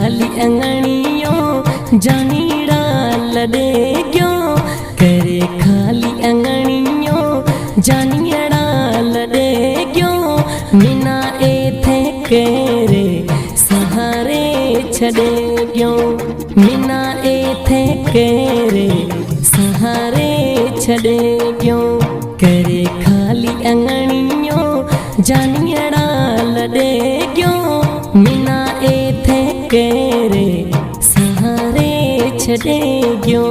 खाली अंगणियों जानीड़ा लड़े क्यों करे खाली अंगणियों जानियड़ा लड़े क्यों मिना एथे केरे सहारे छड़े क्यों मिना एथे केरे सहारे छड़े क्यों करे खाली अंगणियों जानियड़ा लड़े क्यों मिना एथे केरे सहारे छड़े क्यों।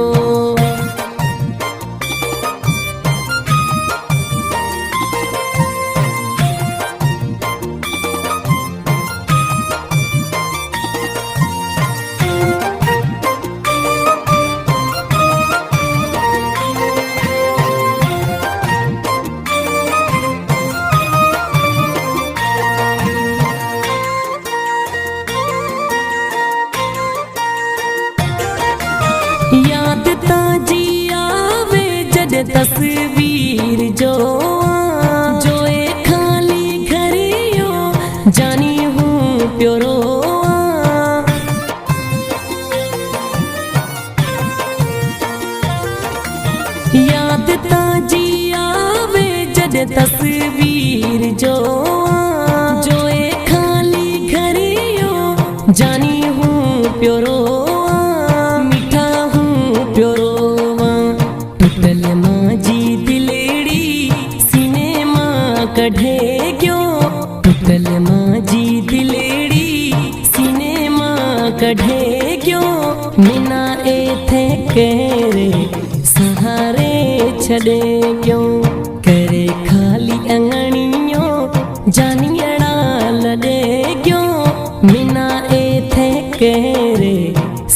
याद ताजी आवे जद तस्वीर जो ए खाली घरियो जानी हूँ प्योरो याद ताजी आवे जद तस्वीर जो ए खाली घरियो जानी हूँ प्योरो टूटल माजी दिलेड़ी सिनेमा कढ़े क्यों टूटल माजी दिलेड़ी सिनेमा कढ़े क्यों मिना एथे केरे सहारे छड़े क्यों करे खाली अंगणियों जानियड़ा लड़े क्यों मिना एथे केरे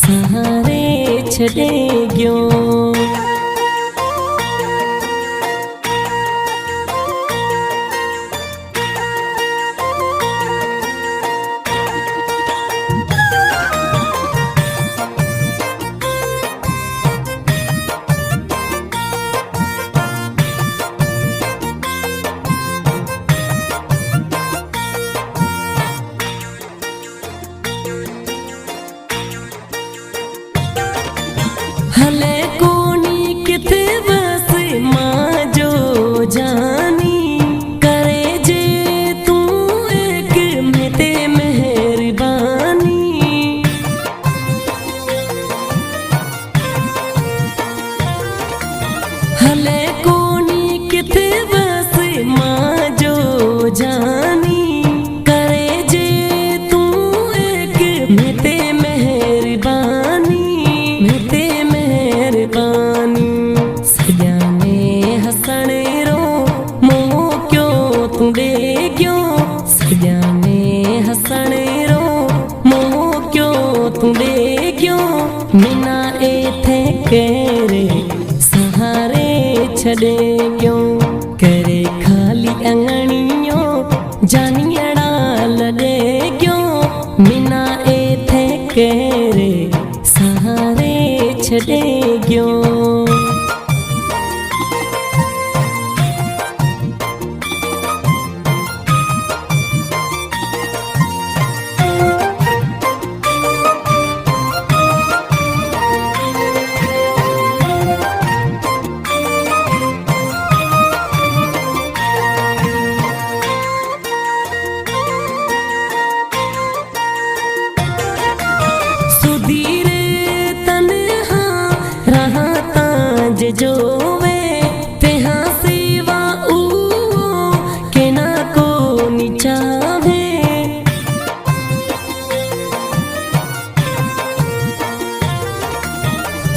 सहारे छड़े क्यों। हले कोनी किथे बस माँ जो जानी करे जे तू एक मेते मेहरबानी हले कोनी किथे बस माँ जो जानी करे जे तू एक मेते मेहरबानी सजाने हसने रो मोह क्यों तुंडे क्यों सजाने हसने रो मोह क्यों तुंडे क्यों मिना एथे केरे सहारे छड़े क्यों करे खाली अंगणियों जानियड़ा लड़े क्यों मिना एथे केरे सहारे छड़े क्यों। जो वे तेहा सेवा के ना को निचावे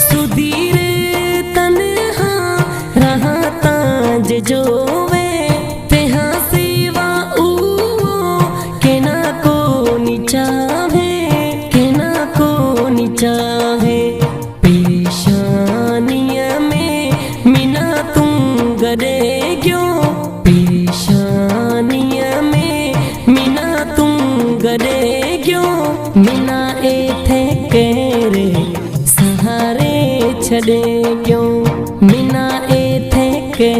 सुधीर तन्हा रहा ताज जो वे तेहा सेवा के ना को निचावे के ना को निचावे गरे क्यों पेशानिया में मिना तुम गरे क्यों मिना एथे केरे सहारे छड़े क्यों मिना एथे के